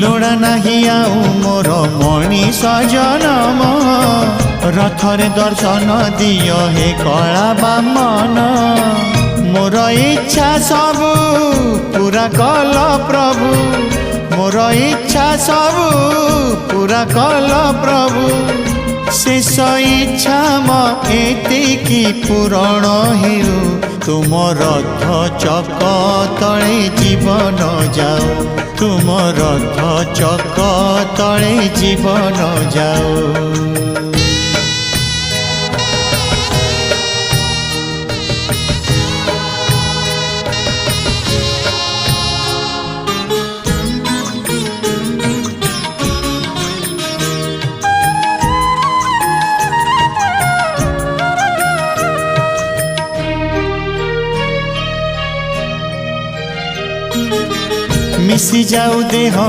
लोड़ा नहीं आउ मोर मनीष जनम रथरे दर्शन दियो हे कला बामन मोर इच्छा सबु पूरा कल प्रभु मोर इच्छा सबु पूरा कल प्रभु शेष इच्छा एतिकी पूरण हेउ तुम रथ चक तले जीवन जाओ तुम रथ चक तले जीवन जाओ। मिसी जाऊ देह